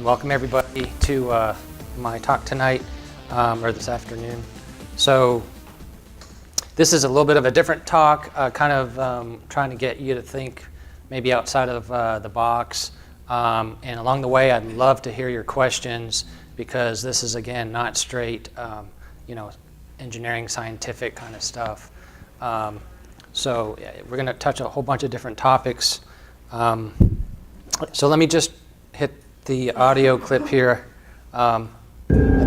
welcome everybody to my talk tonight, or this afternoon. So this is a little bit of a different talk, trying to get you to think maybe outside of the box. And along the way, I'd love to hear your questions, because this is, again, not straight, engineering, scientific kind of stuff. So we're going to touch a whole bunch of different topics. So let me just hit the audio clip here. I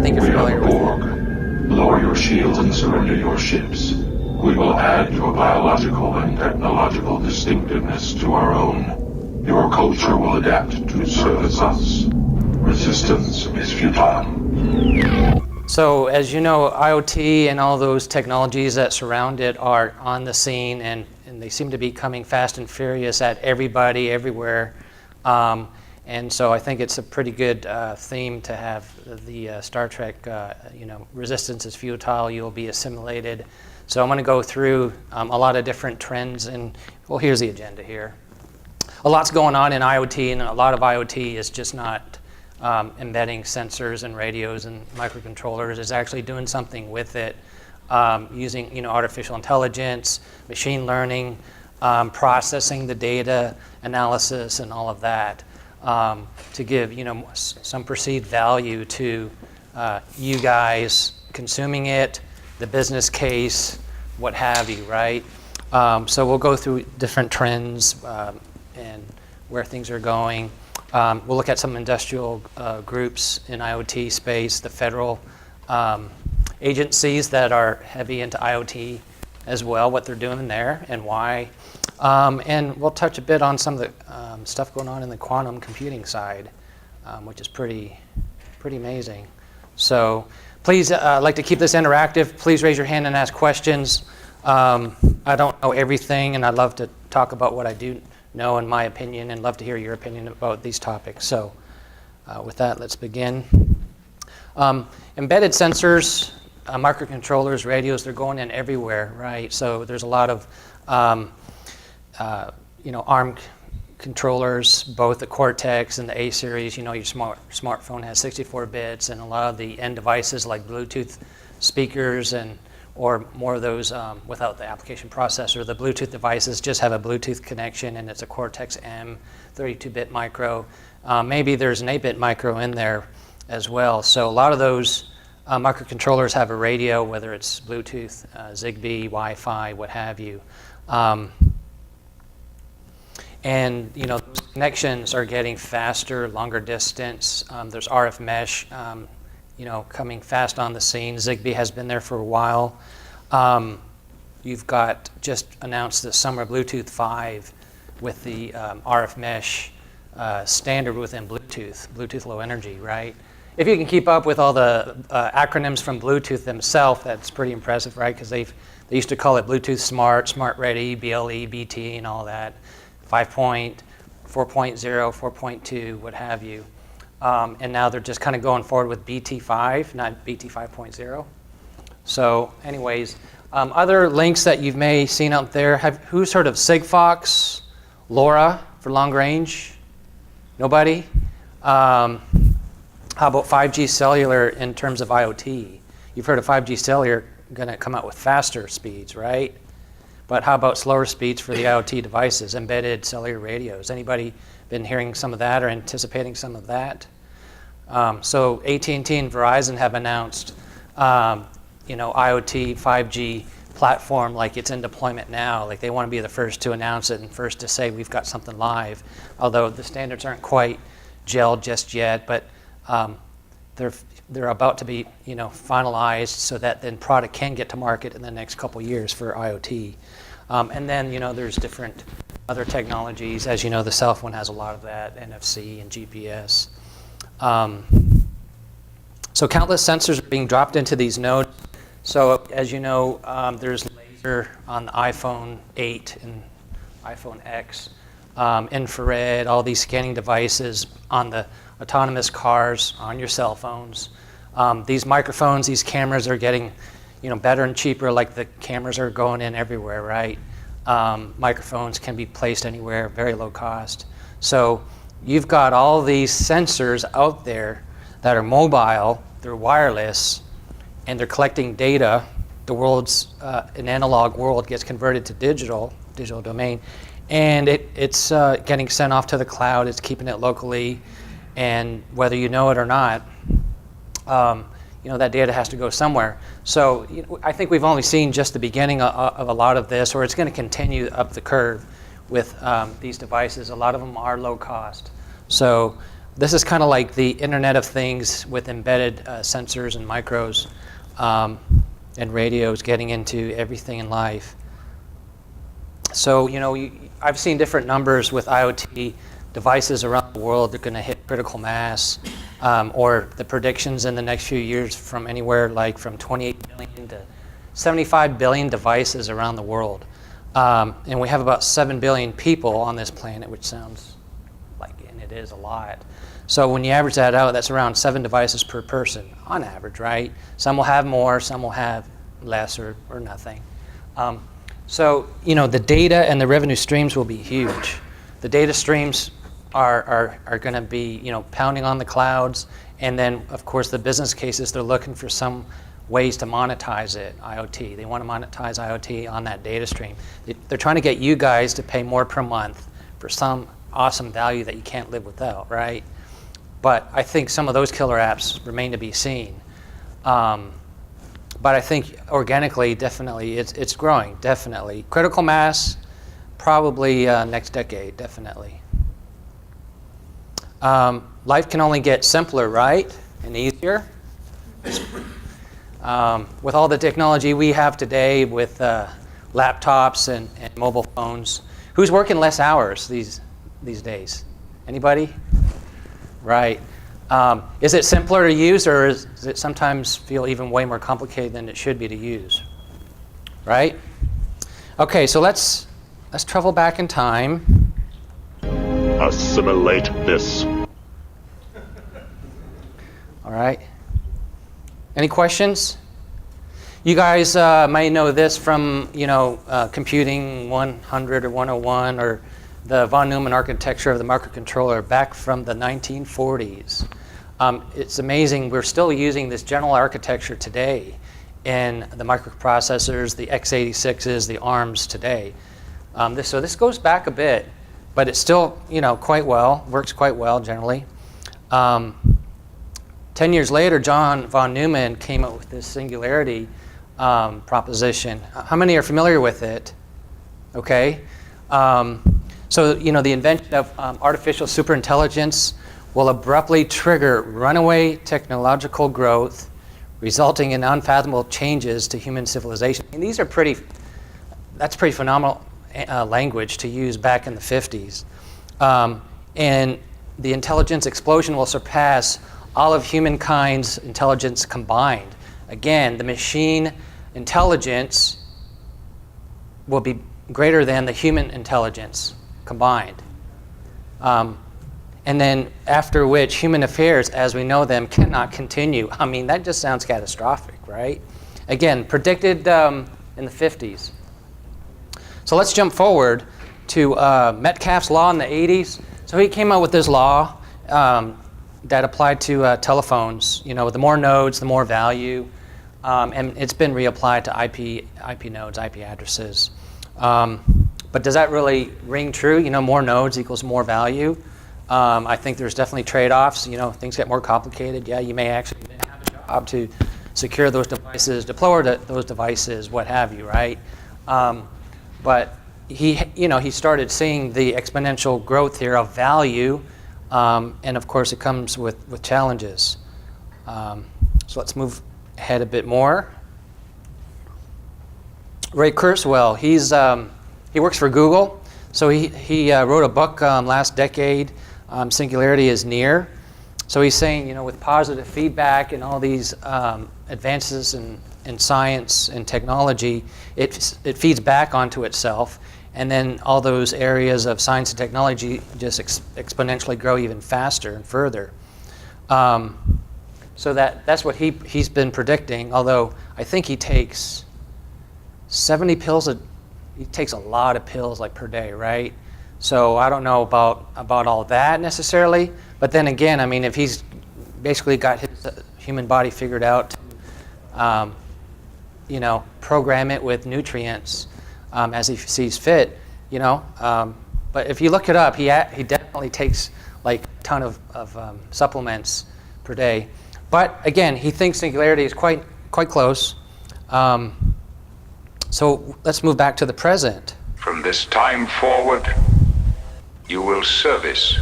think you're familiar with it. Lower your shields and surrender your ships. We will add your biological and technological distinctiveness to our own. Your culture will adapt to service us. Resistance is futile. So as you know, IoT and all those technologies that surround it are on the scene, and they seem to be coming fast and furious at everybody, everywhere. And so I think it's a pretty good theme to have the Star Trek, resistance is futile, you'll be assimilated. So I'm going to go through a lot of different trends, and well, here's the agenda here. A lot's going on in IoT, and a lot of IoT is just not embedding sensors and radios and microcontrollers. It's actually doing something with it, using artificial intelligence, machine learning, processing the data, analysis, and all of that, to give some perceived value to you guys consuming it, the business case, what have you, right? So we'll go through different trends and where things are going. We'll look at some industrial groups in IoT space, the federal agencies that are heavy into IoT as well, what they're doing there and why. And we'll touch a bit on some of the stuff going on in the quantum computing side, which is pretty amazing. So please, I'd like to keep this interactive. Please raise your hand and ask questions. I don't know everything, and I'd love to talk about what I do know in my opinion, and love to hear your opinion about these topics. So with that, let's begin. Embedded sensors, microcontrollers, radios, they're going in everywhere, right? So there's a lot of ARM controllers, both the Cortex and the A series. Your smartphone has 64 bits, and a lot of the end devices like Bluetooth speakers or more of those without the application processor. The Bluetooth devices just have a Bluetooth connection, and it's a Cortex-M 32-bit micro. Maybe there's an 8-bit micro in there as well. So a lot of those microcontrollers have a radio, whether it's Bluetooth, Zigbee, Wi-Fi, what have you. And those connections are getting faster, longer distance. There's RF mesh, coming fast on the scene. Zigbee has been there for a while. You've got just announced this summer Bluetooth 5 with the RF mesh standard within Bluetooth Low Energy, right? If you can keep up with all the acronyms from Bluetooth themselves, that's pretty impressive, right? Because they used to call it Bluetooth Smart, Smart Ready, BLE, BT, and all that. 5.0, 4.0, 4.2, what have you. And now they're just kind of going forward with BT5, not BT 5.0. So anyways, other links that you may have seen out there, who's heard of Sigfox, LoRa for long range? Nobody? How about 5G cellular in terms of IoT? You've heard of 5G cellular going to come out with faster speeds, right? But how about slower speeds for the IoT devices, embedded cellular radios? Anybody been hearing some of that or anticipating some of that? So AT&T and Verizon have announced, IoT 5G platform like it's in deployment now. Like they want to be the first to announce it and first to say we've got something live. Although the standards aren't quite gelled just yet, but they're about to be finalized so that then product can get to market in the next couple years for IoT. And then there's different other technologies. As you know, the cell phone has a lot of that, NFC and GPS. So countless sensors are being dropped into these nodes. So as you know, there's laser on the iPhone 8 and iPhone X, infrared, all these scanning devices on the autonomous cars, on your cell phones. These microphones, these cameras are getting better and cheaper, like the cameras are going in everywhere, right? Microphones can be placed anywhere, very low cost. So you've got all these sensors out there that are mobile, they're wireless, and they're collecting data. The world's, an analog world gets converted to digital domain, and it's getting sent off to the cloud, it's keeping it locally, and whether you know it or not, that data has to go somewhere. So I think we've only seen just the beginning of a lot of this, or it's going to continue up the curve with these devices. A lot of them are low cost. So this is kind of like the Internet of Things with embedded sensors and micros and radios getting into everything in life. So I've seen different numbers with IoT devices around the world. They're going to hit critical mass, or the predictions in the next few years from anywhere like from 28 billion to 75 billion devices around the world. And we have about 7 billion people on this planet, which sounds like, and it is a lot. So when you average that out, that's around 7 devices per person on average, right? Some will have more, some will have less or nothing. So the data and the revenue streams will be huge. The data streams are going to be pounding on the clouds, and then of course the business cases, they're looking for some ways to monetize it, IoT. They want to monetize IoT on that data stream. They're trying to get you guys to pay more per month for some awesome value that you can't live without, right? But I think some of those killer apps remain to be seen. But I think organically, definitely, it's growing, definitely. Critical mass, probably next decade, definitely. Life can only get simpler, right? And easier. With all the technology we have today with laptops and mobile phones, who's working less hours these days? Anybody? Right. Is it simpler to use, or does it sometimes feel even way more complicated than it should be to use? Right? Okay, so let's travel back in time. Assimilate this. All right. Any questions? You guys might know this from Computing 100 or 101, or the von Neumann architecture of the microcontroller back from the 1940s. It's amazing, we're still using this general architecture today in the microprocessors, the x86s, the ARMs today. So this goes back a bit, but it's still works quite well generally. 10 years later, John von Neumann came up with this singularity proposition. How many are familiar with it? Okay. So, the invention of artificial superintelligence will abruptly trigger runaway technological growth, resulting in unfathomable changes to human civilization. And that's pretty phenomenal language to use back in the 50s. And the intelligence explosion will surpass all of humankind's intelligence combined. Again, the machine intelligence will be greater than the human intelligence combined. And then after which human affairs as we know them cannot continue. I mean, that just sounds catastrophic, right? Again, predicted in the 50s. So let's jump forward to Metcalfes Law in the 80s. So he came out with this law that applied to telephones. The more nodes, the more value. And it's been reapplied to IP nodes, IP addresses. But does that really ring true? More nodes equals more value. I think there's definitely trade-offs. Things get more complicated. Yeah, you may actually have a job to secure those devices, deploy those devices, what have you, right? But he started seeing the exponential growth here of value, and of course it comes with challenges. So let's move ahead a bit more. Ray Kurzweil, he works for Google. So he wrote a book last decade, Singularity is Near. So he's saying, with positive feedback and all these advances in science and technology, it feeds back onto itself, and then all those areas of science and technology just exponentially grow even faster and further. So that's what he's been predicting, although I think he takes 70 pills he takes a lot of pills per day, right? So I don't know about all that necessarily. But then again, I mean, if he's basically got his human body figured out, you know, program it with nutrients as he sees fit, you know. But if you look it up, he definitely takes like a ton of supplements per day. But again, he thinks Singularity is quite close. So let's move back to the present. From this time forward, you will service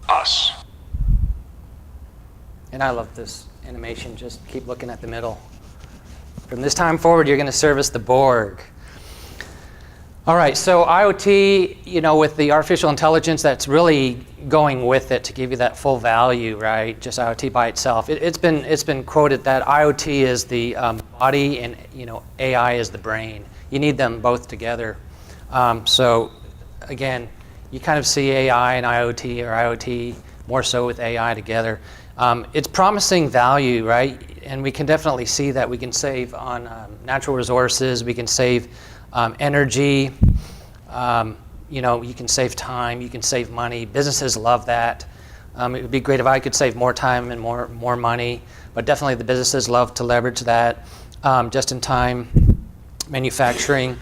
us. And I love this animation. Just keep looking at the middle. From this time forward, you're going to service the Borg. All right, so IoT, you know, with the artificial intelligence, that's really going with it to give you that full value, right? Just IoT by itself. It's been quoted that IoT is the body and, you know, AI is the brain. You need them both together. So again, you kind of see AI and IoT, or IoT more so with AI together. It's promising value, right? And we can definitely see that we can save on natural resources. We can save energy. You know, you can save time. You can save money. Businesses love that. It would be great if I could save more time and more money. But definitely the businesses love to leverage that. Just-in-time manufacturing.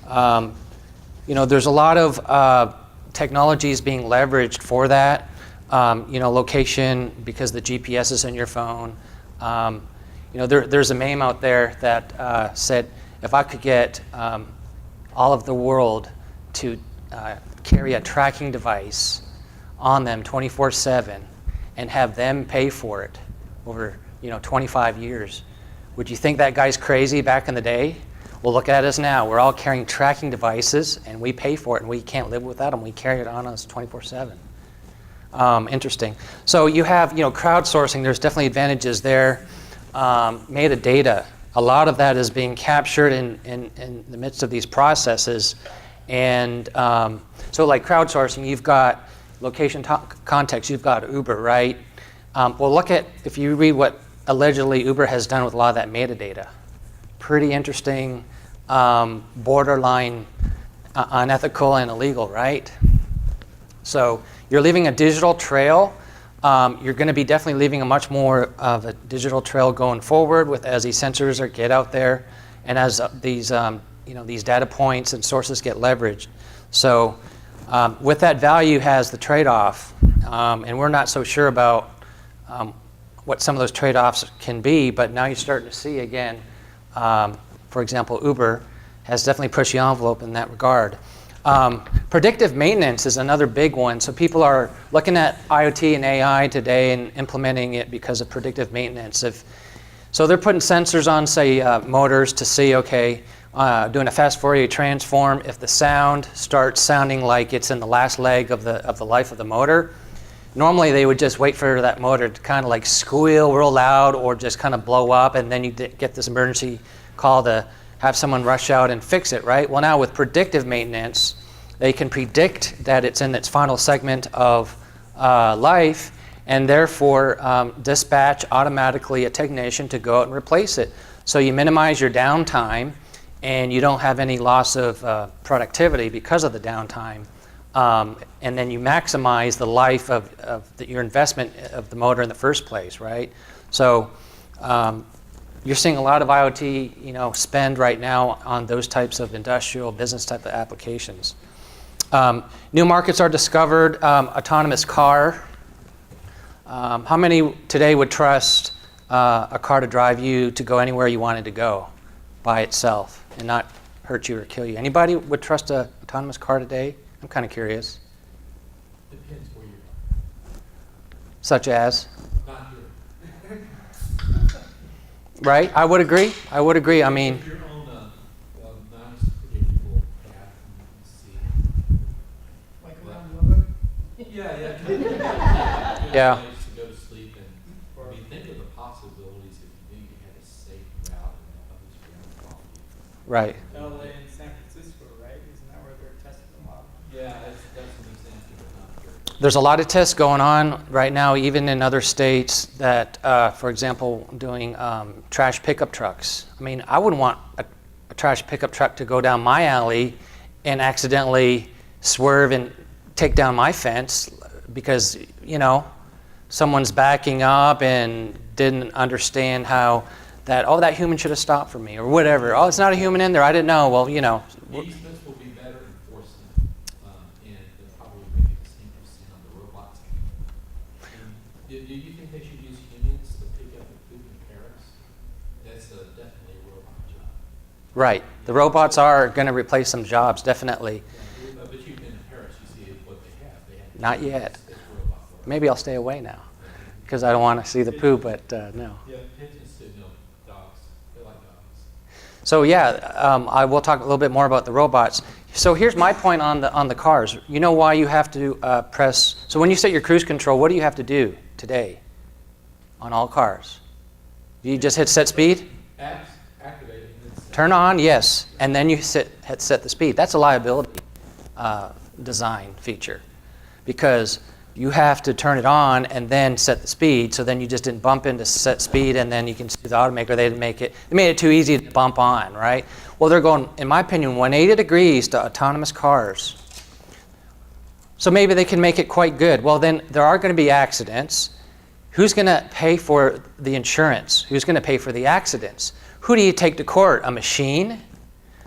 You know, there's a lot of technologies being leveraged for that. You know, location, because the GPS is in your phone. You know, there's a meme out there that said, if I could get all of the world to carry a tracking device on them 24/7 and have them pay for it over, you know, 25 years, would you think that guy's crazy back in the day? Well, look at us now. We're all carrying tracking devices, and we pay for it, and we can't live without them. We carry it on us 24/7. Interesting. So you have, you know, crowdsourcing. There's definitely advantages there. Metadata. A lot of that is being captured in the midst of these processes. And so like crowdsourcing, you've got location context. You've got Uber, right? Well, look at, if you read what allegedly Uber has done with a lot of that metadata. Pretty interesting, borderline unethical and illegal, right? So you're leaving a digital trail. You're going to be definitely leaving a much more of a digital trail going forward as these sensors get out there, and as these you know, these data points and sources get leveraged. So with that value has the trade-off, and we're not so sure about what some of those trade-offs can be. But now you're starting to see again. For example, Uber has definitely pushed the envelope in that regard. Predictive maintenance is another big one. So people are looking at IoT and AI today and implementing it because of predictive maintenance. So they're putting sensors on, say, motors to see, okay, doing a fast Fourier transform, if the sound starts sounding like it's in the last leg of the life of the motor, normally they would just wait for that motor to kind of like squeal real loud or just kind of blow up, and then you get this emergency call to have someone rush out and fix it, right? Well, now with predictive maintenance, they can predict that it's in its final segment of life, and therefore dispatch automatically a technician to go out and replace it. So you minimize your downtime, and you don't have any loss of productivity because of the downtime. And then you maximize the life of your investment of the motor in the first place, right? So you're seeing a lot of IoT, you know, spend right now on those types of industrial business type of applications. New markets are discovered. Autonomous car. How many today would trust a car to drive you to go anywhere you wanted to go by itself and not hurt you or kill you? Anybody would trust an autonomous car today? I'm kind of curious. Depends where you are. Such as? Not here. Right? I would agree. I mean, If you're on a non-predictable path, you can see. Like around Lubbock? Yeah. Yeah. Nice to go to sleep, and I mean, think of the possibilities if you knew you had a safe route and at least your own coffee. right. LA and San Francisco, right? Isn't that where they're testing them out? Yeah, that's an example, but not sure. There's a lot of tests going on right now, even in other states that, for example, doing trash pickup trucks. I mean, I wouldn't want a trash pickup truck to go down my alley and accidentally swerve and take down my fence because, you know, someone's backing up and didn't understand how that, oh, that human should have stopped for me or whatever. Oh, it's not a human in there. I didn't know. Well, you know. The easements will be better enforcement, and they'll probably make it the same percent on the robots. Do you think they should use humans to pick up the poop in Paris? That's definitely a robot job. Right. The robots are going to replace some jobs, definitely. Yeah, but you've been in Paris, you see what they have. They have Not yet. it's robot work. Maybe I'll stay away now because I don't want to see the poop, but no. Yeah, pigeons too, no, dogs. They like dogs. So yeah, I will talk a little bit more about the robots. So here's my point on the cars. You know why you have to press, so when you set your cruise control, what do you have to do today on all cars? You just hit set speed? Apps activated. Turn on, yes, and then you hit set the speed. That's a liability design feature because you have to turn it on and then set the speed, so then you just didn't bump into set speed and then you can see the automaker, they made it too easy to bump on, right? Well, they're going, in my opinion, 180 degrees to autonomous cars. So maybe they can make it quite good. Well, then there are going to be accidents. Who's going to pay for the insurance? Who's going to pay for the accidents? Who do you take to court? A machine?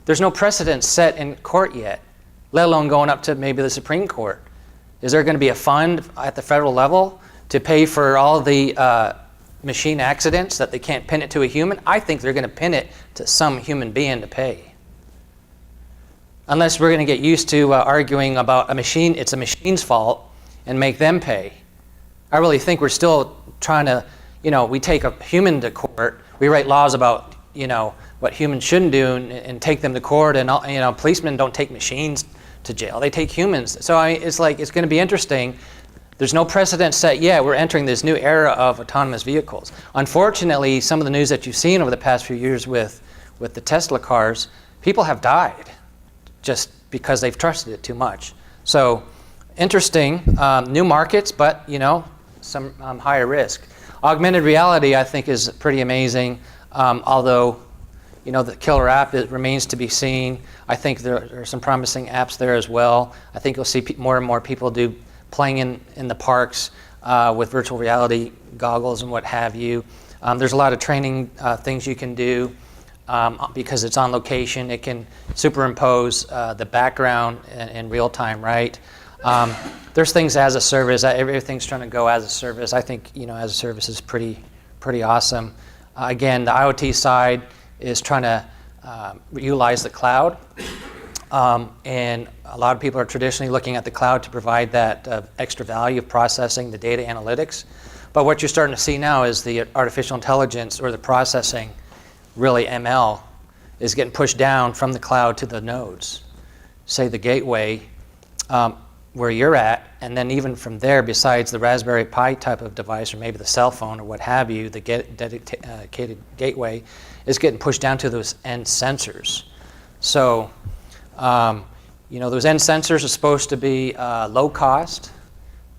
There's no precedent set in court yet, let alone going up to maybe the Supreme Court. Is there going to be a fund at the federal level to pay for all the machine accidents that they can't pin it to a human? I think they're going to pin it to some human being to pay. Unless we're going to get used to arguing about a machine, it's a machine's fault, and make them pay. I really think we're still trying to, you know, we take a human to court, we write laws about, you know, what humans shouldn't do and take them to court, and, you know, policemen don't take machines to jail, they take humans. So it's like, it's going to be interesting. There's no precedent set yet. We're entering this new era of autonomous vehicles. Unfortunately, some of the news that you've seen over the past few years with the Tesla cars, people have died just because they've trusted it too much. So interesting, new markets, but you know, some higher risk. Augmented reality, I think, is pretty amazing, although you know, the killer app, it remains to be seen. I think there are some promising apps there as well. I think you'll see more and more people playing in the parks with virtual reality goggles and what have you. There's a lot of training things you can do because it's on location. It can superimpose the background in real time, right? There's things as a service. Everything's trying to go as a service. I think, you know, as a service is pretty awesome. Again, the IoT side is trying to utilize the cloud. And a lot of people are traditionally looking at the cloud to provide that extra value of processing the data analytics. But what you're starting to see now is the artificial intelligence or the processing, really ML, is getting pushed down from the cloud to the nodes. Say the gateway where you're at, and then even from there, besides the Raspberry Pi type of device or maybe the cell phone or what have you, the dedicated gateway is getting pushed down to those end sensors. So, you know, those end sensors are supposed to be low cost,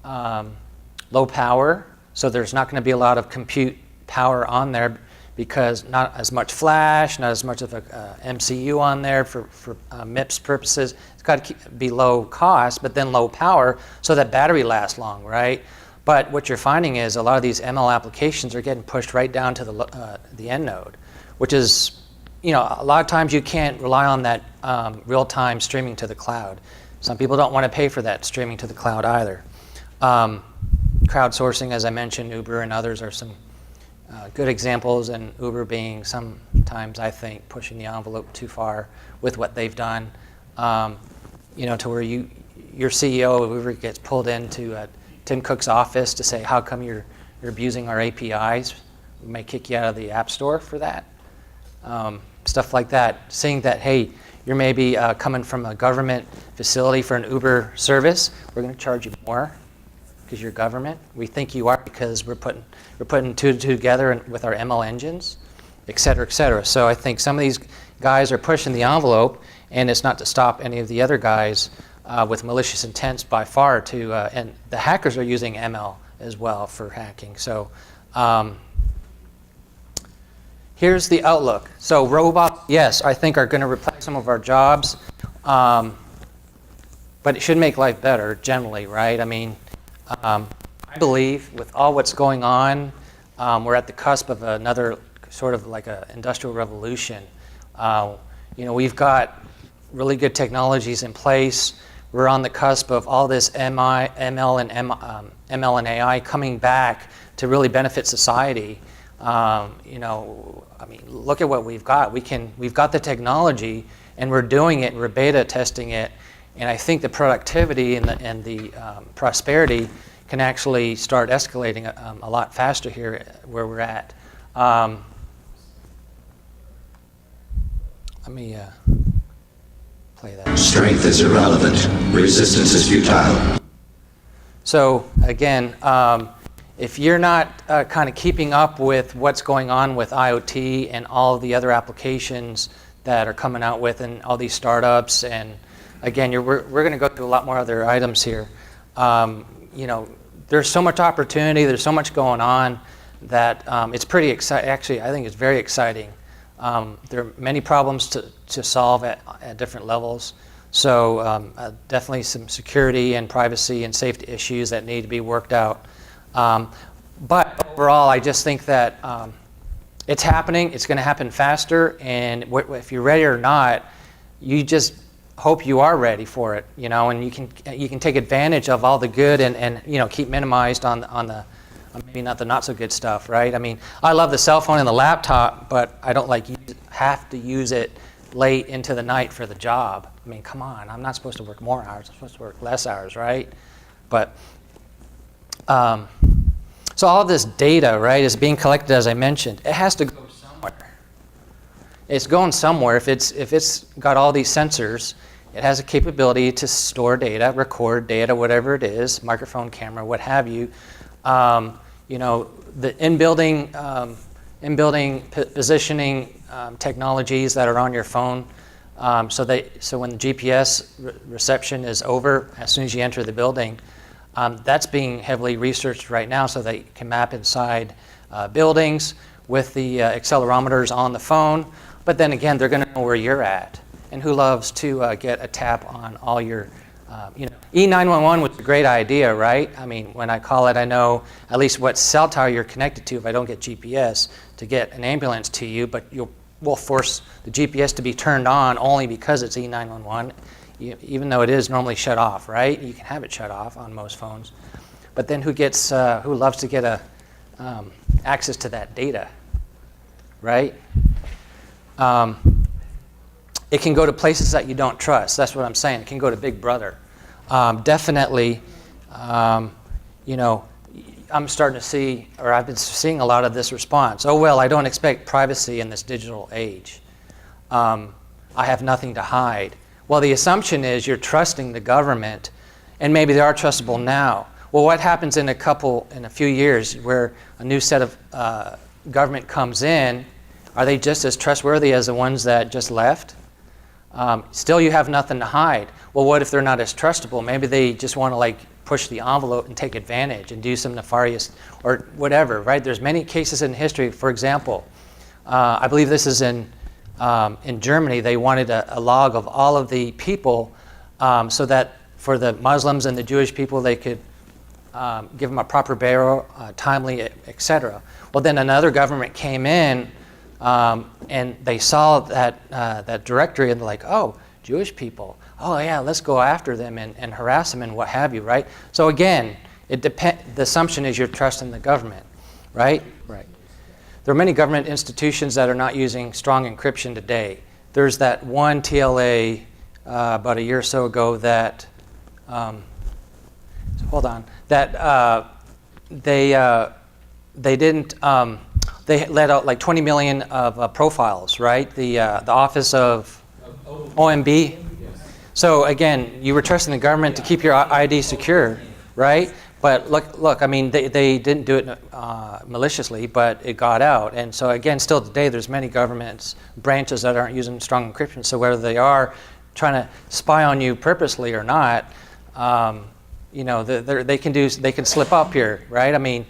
low power, so there's not going to be a lot of compute power on there because not as much flash, not as much of a MCU on there for MIPS purposes. It's got to be low cost, but then low power so that battery lasts long, right? But what you're finding is a lot of these ML applications are getting pushed right down to the end node, which is, you know, a lot of times you can't rely on that real-time streaming to the cloud. Some people don't want to pay for that streaming to the cloud either. Crowdsourcing, as I mentioned, Uber and others are some good examples, and Uber being sometimes, I think, pushing the envelope too far with what they've done. You know, to where your CEO of Uber gets pulled into Tim Cook's office to say, how come you're abusing our APIs? We may kick you out of the App Store for that. Stuff like that. Seeing that, hey, you're maybe coming from a government facility for an Uber service, we're going to charge you more because you're government. We think you are because we're putting two and two together with our ML engines, et cetera, et cetera. So I think some of these guys are pushing the envelope, and it's not to stop any of the other guys with malicious intents by far to, and the hackers are using ML as well for hacking. So here's the outlook. So robots, yes, I think are going to replace some of our jobs. but it should make life better generally, right? I mean, I believe with all what's going on, we're at the cusp of another sort of like an industrial revolution. We've got really good technologies in place. We're on the cusp of all this ML and AI coming back to really benefit society. I mean, look at what we've got. We've got the technology, and we're doing it. We're beta testing it, and I think the productivity and the prosperity can actually start escalating a lot faster here where we're at. Let me play that. Strength is irrelevant. Resistance is futile. So again, if you're not kind of keeping up with what's going on with IoT and all of the other applications that are coming out with and all these startups, and again, we're going to go through a lot more other items here. There's so much opportunity, there's so much going on that it's pretty exciting. Actually, I think it's very exciting. There are many problems to solve at different levels. So definitely some security and privacy and safety issues that need to be worked out. But overall, I just think that it's happening. It's going to happen faster. And if you're ready or not, you just hope you are ready for it. And you can take advantage of all the good and keep minimized on the maybe not the not so good stuff, right? I mean, I love the cell phone and the laptop, but I don't have to use it late into the night for the job. I mean, come on, I'm not supposed to work more hours, I'm supposed to work less hours, right? But, so all of this data, right, is being collected, as I mentioned. It has to go somewhere. It's going somewhere. If it's got all these sensors, it has a capability to store data, record data, whatever it is, microphone, camera, what have you. The in-building positioning technologies that are on your phone, so when the GPS reception is over, as soon as you enter the building, that's being heavily researched right now, so they can map inside buildings with the accelerometers on the phone. But then again, they're going to know where you're at, and who loves to get a tap on all your. E911 was a great idea, right? I mean, when I call it, I know at least what cell tower you're connected to if I don't get GPS to get an ambulance to you, but we'll force the GPS to be turned on only because it's E911, even though it is normally shut off, right? You can have it shut off on most phones. But then who loves to get access to that data, right? It can go to places that you don't trust. That's what I'm saying. It can go to Big Brother. Definitely, I'm starting to see, or I've been seeing a lot of this response. Oh, well, I don't expect privacy in this digital age. I have nothing to hide. Well, the assumption is you're trusting the government, and maybe they are trustable now. Well, what happens in a few years where a new set of government comes in? Are they just as trustworthy as the ones that just left? Still, you have nothing to hide. Well, what if they're not as trustable? Maybe they just want to push the envelope and take advantage and do some nefarious or whatever, right? There's many cases in history. For example, I believe this is in Germany. They wanted a log of all of the people so that for the Muslims and the Jewish people, they could give them a proper burial, timely, etc. Well, then another government came in and they saw that directory, and they're like, oh, Jewish people. Oh yeah, let's go after them and harass them and what have you, right? So again, the assumption is you're trusting the government, right? Right. There are many government institutions that are not using strong encryption today. There's that one TLA about a year or so ago that, they didn't. They let out 20 million of profiles, right? The Office of OMB. So again, you were trusting the government to keep your ID secure, right? But look. I mean, they didn't do it maliciously, but it got out. And so again, still today, there's many governments branches that aren't using strong encryption. So whether they are trying to spy on you purposely or not, they can slip up here, right? I mean,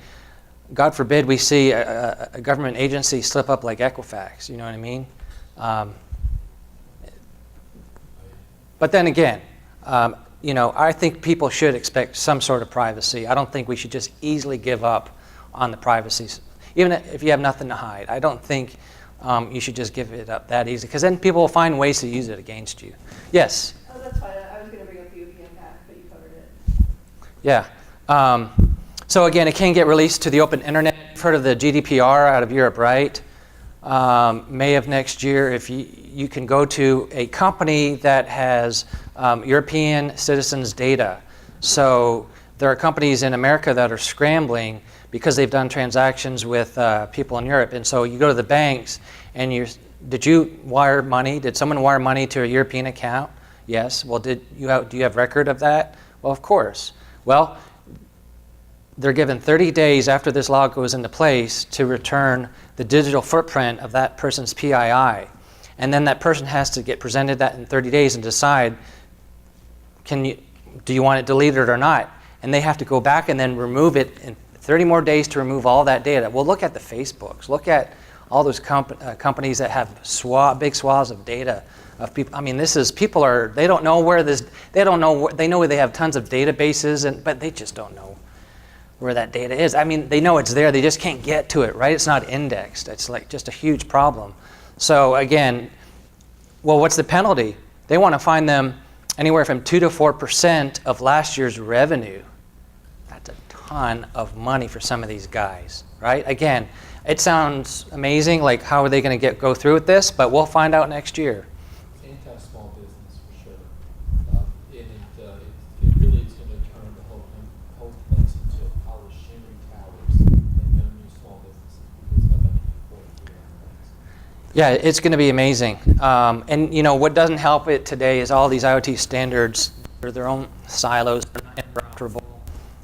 God forbid we see a government agency slip up like Equifax. You know what I mean? But then again, I think people should expect some sort of privacy. I don't think we should just easily give up on the privacy, even if you have nothing to hide. I don't think you should just give it up that easy, because then people will find ways to use it against you. Yes? Oh, that's fine. I was going to bring up the UPN Act, but you covered it. Yeah. So again, it can get released to the open internet. You've heard of the GDPR out of Europe, right? May of next year, if you can go to a company that has European citizens' data. So there are companies in America that are scrambling because they've done transactions with people in Europe. And so you go to the banks and did you wire money? Did someone wire money to a European account? Yes. Well, do you have record of that? Well, of course. Well, they're given 30 days after this law goes into place to return the digital footprint of that person's PII. And then that person has to get presented that in 30 days and decide, do you want it deleted or not? And they have to go back and then remove it in 30 more days to remove all that data. Well, look at the Facebooks. Look at all those companies that have big swaths of data of people. I mean, they don't know where they know they have tons of databases, but they just don't know where that data is. I mean, they know it's there, they just can't get to it, right? It's not indexed. It's like just a huge problem. So again, well, what's the penalty? They want to fine them anywhere from 2 to 4% of last year's revenue. That's a ton of money for some of these guys, right? Again, it sounds amazing, like how are they going to go through with this? But we'll find out next year. Anti-small business for sure. And it really is going to turn the whole place into a pile of shimmering towers and no new small businesses because nobody can afford to do that. Yeah, it's going to be amazing. And what doesn't help it today is all these IoT standards are their own silos, they're not interoperable.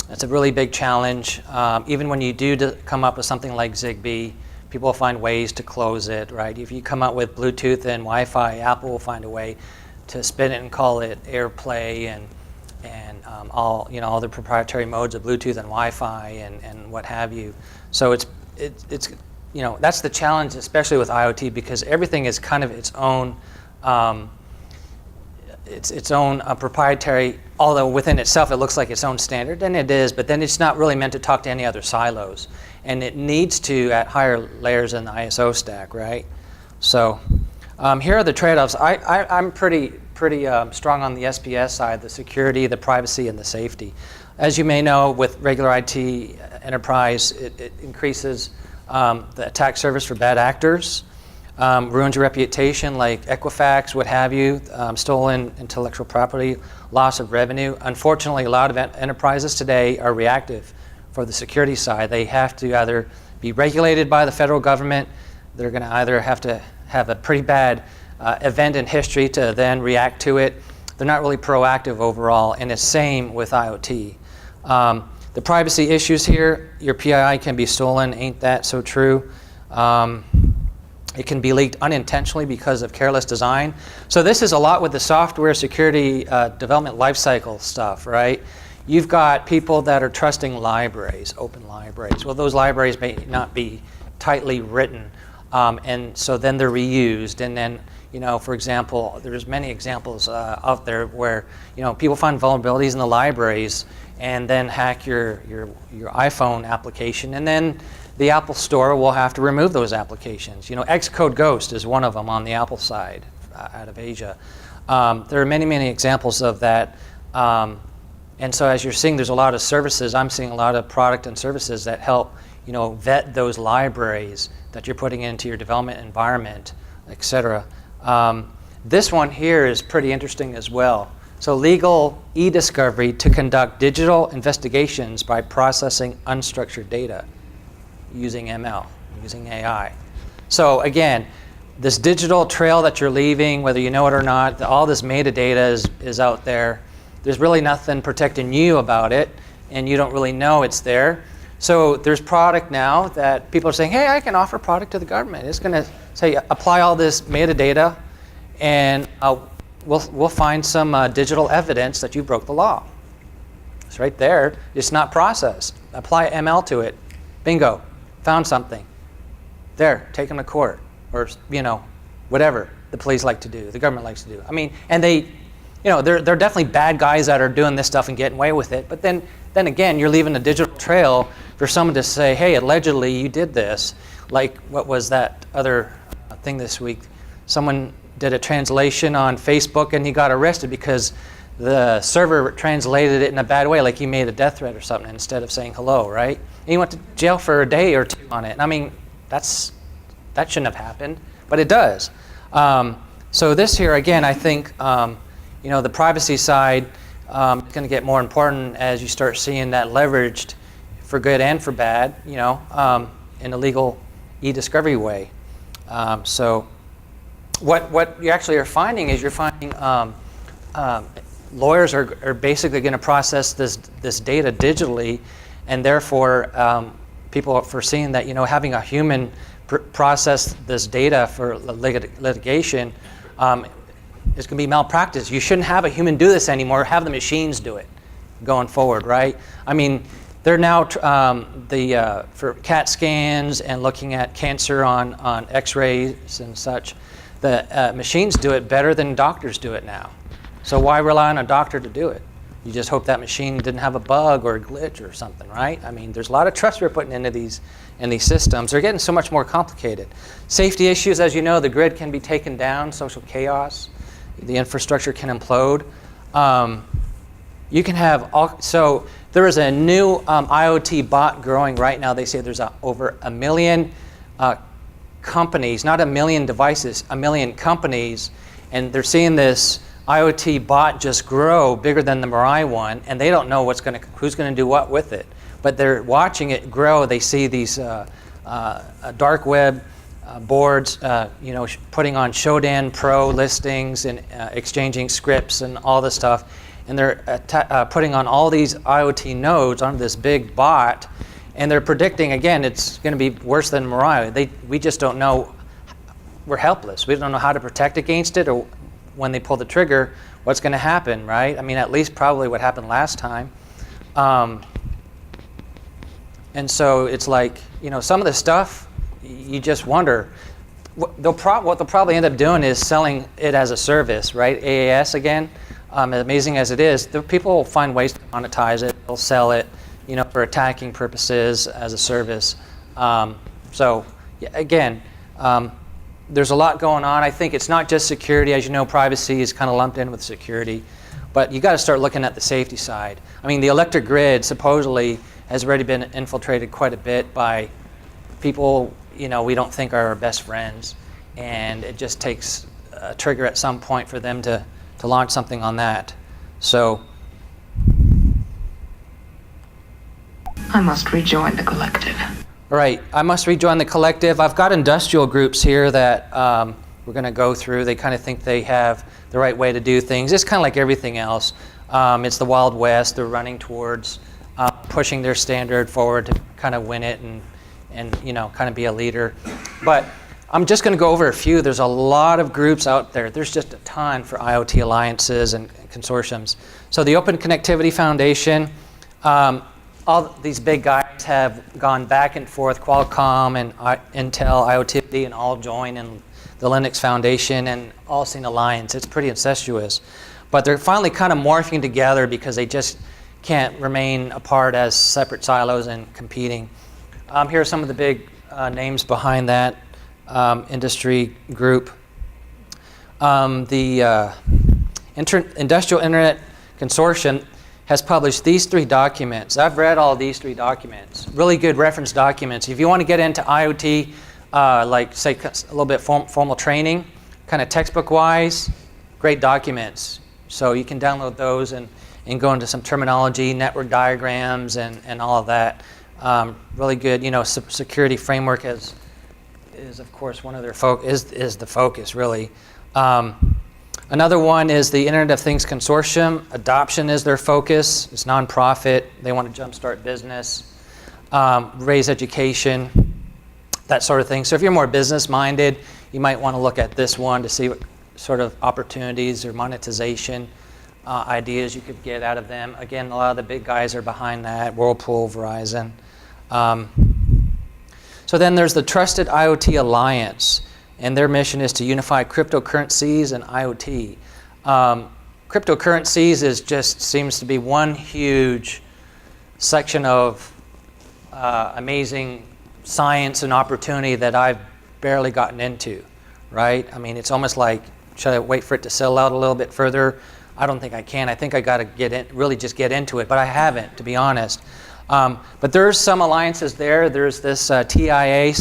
It's a really big challenge. Even when you do come up with something like Zigbee, people will find ways to close it, right? If you come out with Bluetooth and Wi-Fi, Apple will find a way to spin it and call it AirPlay and all the proprietary modes of Bluetooth and Wi-Fi and what have you. So it's that's the challenge, especially with IoT, because everything is kind of its own proprietary, although within itself it looks like its own standard, and it is, but then it's not really meant to talk to any other silos. And it needs to at higher layers in the ISO stack, right? So here are the trade-offs. I'm pretty strong on the SPS side, the security, the privacy, and the safety. As you may know, with regular IT enterprise, it increases the attack surface for bad actors. Ruins your reputation, like Equifax, what have you, stolen intellectual property, loss of revenue. Unfortunately, a lot of enterprises today are reactive for the security side. They have to either be regulated by the federal government, they're going to either have to have a pretty bad event in history to then react to it. They're not really proactive overall, and it's same with IoT. The privacy issues here, your PII can be stolen, ain't that so true? It can be leaked unintentionally because of careless design. So this is a lot with the software security development lifecycle stuff, right? You've got people that are trusting libraries, open libraries. Well, those libraries may not be tightly written, and so then they're reused. And then, for example, there's many examples out there where people find vulnerabilities in the libraries and then hack your iPhone application, and then the Apple Store will have to remove those applications. Xcode Ghost is one of them on the Apple side out of Asia. There are many, many examples of that. And so as you're seeing, there's a lot of services. I'm seeing a lot of product and services that help vet those libraries that you're putting into your development environment, et cetera. This one here is pretty interesting as well. So legal e-discovery to conduct digital investigations by processing unstructured data using ML, using AI. So again, this digital trail that you're leaving, whether you know it or not, all this metadata is out there. There's really nothing protecting you about it, and you don't really know it's there. So there's product now that people are saying, hey, I can offer product to the government. It's going to say, apply all this metadata, and we'll find some digital evidence that you broke the law. It's right there. It's not processed. Apply ML to it. Bingo. Found something. There, take them to court, or whatever the police like to do, the government likes to do. I mean, and they there are definitely bad guys that are doing this stuff and getting away with it. But then again, you're leaving a digital trail for someone to say, hey, allegedly you did this. Like, what was that other thing this week? Someone did a translation on Facebook and he got arrested because the server translated it in a bad way, like he made a death threat or something instead of saying hello, right? And he went to jail for a day or two on it. And I mean, that shouldn't have happened, but it does. So this here, again, I think, the privacy side is going to get more important as you start seeing that leveraged for good and for bad, in a legal e-discovery way. So what you actually are finding is you're finding lawyers are basically going to process this data digitally, and therefore people are foreseeing that having a human process this data for litigation is going to be malpractice. You shouldn't have a human do this anymore. Have the machines do it going forward, right? I mean, they're now for CAT scans and looking at cancer on X-rays and such. The machines do it better than doctors do it now. So why rely on a doctor to do it? You just hope that machine didn't have a bug or a glitch or something, right? I mean, there's a lot of trust we're putting into these systems. They're getting so much more complicated. Safety issues, as you know, the grid can be taken down, social chaos, the infrastructure can implode. You can have so there is a new IoT bot growing right now. They say there's over 1 million companies, not 1 million devices, 1 million companies, and they're seeing this IoT bot just grow bigger than the Mirai one, and they don't know who's going to do what with it. But they're watching it grow. They see these dark web boards, putting on Shodan Pro listings and exchanging scripts and all this stuff, and they're putting on all these IoT nodes on this big bot, and they're predicting again it's going to be worse than Mirai. We just don't know. We're helpless. We don't know how to protect against it, or when they pull the trigger, what's going to happen, right? I mean, at least probably what happened last time. And so it's like, some of the stuff, you just wonder. What they'll probably end up doing is selling it as a service, right? AAS again, amazing as it is, the people will find ways to monetize it. They'll sell it, for attacking purposes as a service. So yeah, again, there's a lot going on. I think it's not just security. As you know, privacy is kind of lumped in with security. But you got to start looking at the safety side. I mean, the electric grid supposedly has already been infiltrated quite a bit by people, we don't think are our best friends. And it just takes a trigger at some point for them to launch something on that. So I must rejoin the collective. All right, I must rejoin the collective. I've got industrial groups here that we're going to go through. They kind of think they have the right way to do things. It's kind of like everything else. It's the Wild West. They're running towards pushing their standard forward to kind of win it and kind of be a leader. But I'm just going to go over a few. There's a lot of groups out there. There's just a ton for IoT alliances and consortiums. So the Open Connectivity Foundation, all these big guys have gone back and forth, Qualcomm and Intel, IoT, and all join in the Linux Foundation and all seen alliance. It's pretty incestuous. But they're finally kind of morphing together because they just can't remain apart as separate silos and competing. Here are some of the big names behind that industry group. The Industrial Internet Consortium has published these 3 documents. I've read all these 3 documents. Really good reference documents. If you want to get into IoT, like say a little bit formal training, kind of textbook-wise, great documents. So you can download those and go into some terminology, network diagrams, and all of that. Really good. Security framework is of course one of their is the focus really. Another one is the Internet of Things Consortium. Adoption is their focus. It's nonprofit. They want to jumpstart business, raise education, that sort of thing. So if you're more business-minded, you might want to look at this one to see what sort of opportunities or monetization ideas you could get out of them. Again, a lot of the big guys are behind that, Whirlpool, Verizon. So then there's the Trusted IoT Alliance, and their mission is to unify cryptocurrencies and IoT. cryptocurrencies seems to be one huge section of amazing science and opportunity that I've barely gotten into, right? I mean, it's almost like, should I wait for it to settle out a little bit further? I don't think I can. I think I got to really just get into it, but I haven't, to be honest. But there's some alliances there. There's this TIA.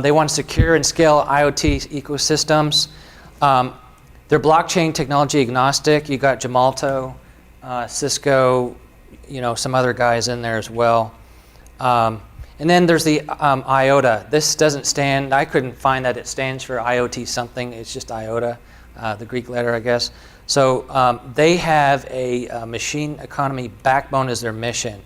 They want to secure and scale IoT ecosystems. They're blockchain technology agnostic. You got Gemalto, Cisco, some other guys in there as well. And then there's the IOTA. This doesn't stand, I couldn't find that it stands for IoT something. It's just IOTA, the Greek letter, I guess. So they have a machine economy backbone as their mission.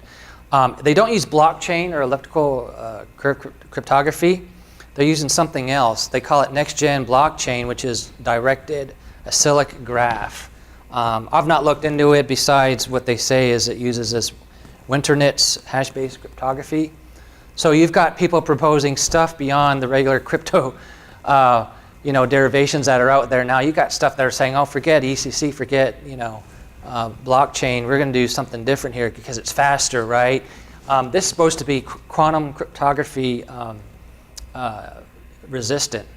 They don't use blockchain or elliptical cryptography. They're using something else. They call it next-gen blockchain, which is directed acyclic graph. I've not looked into it besides what they say is it uses this Winternitz hash-based cryptography. So you've got people proposing stuff beyond the regular crypto derivations that are out there now. You've got stuff that are saying, oh, forget ECC, forget blockchain. We're going to do something different here because it's faster, right? This is supposed to be quantum cryptography resistant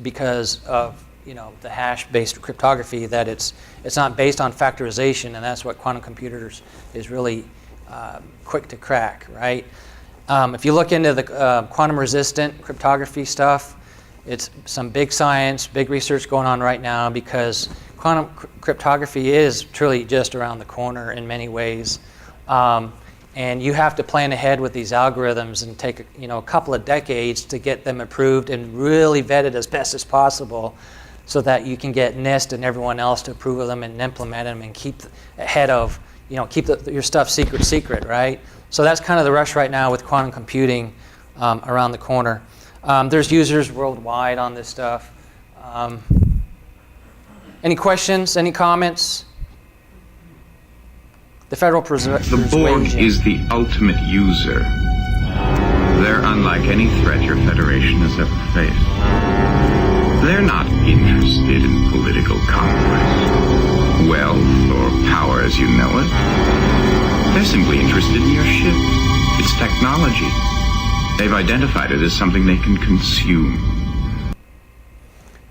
because of the hash-based cryptography, that it's not based on factorization, and that's what quantum computers is really quick to crack, right? If you look into the quantum-resistant cryptography stuff, it's some big science, big research going on right now because quantum cryptography is truly just around the corner in many ways. And you have to plan ahead with these algorithms and take a couple of decades to get them approved and really vetted as best as possible so that you can get NIST and everyone else to approve of them and implement them and keep ahead of, keep your stuff secret, right? So that's kind of the rush right now with quantum computing around the corner. There's users worldwide on this stuff. Any questions, any comments? The federal The Borg is the ultimate user. They're unlike any threat your Federation has ever faced. They're not interested in political conquest, wealth, or power as you know it. They're simply interested in your ship, its technology. They've identified it as something they can consume.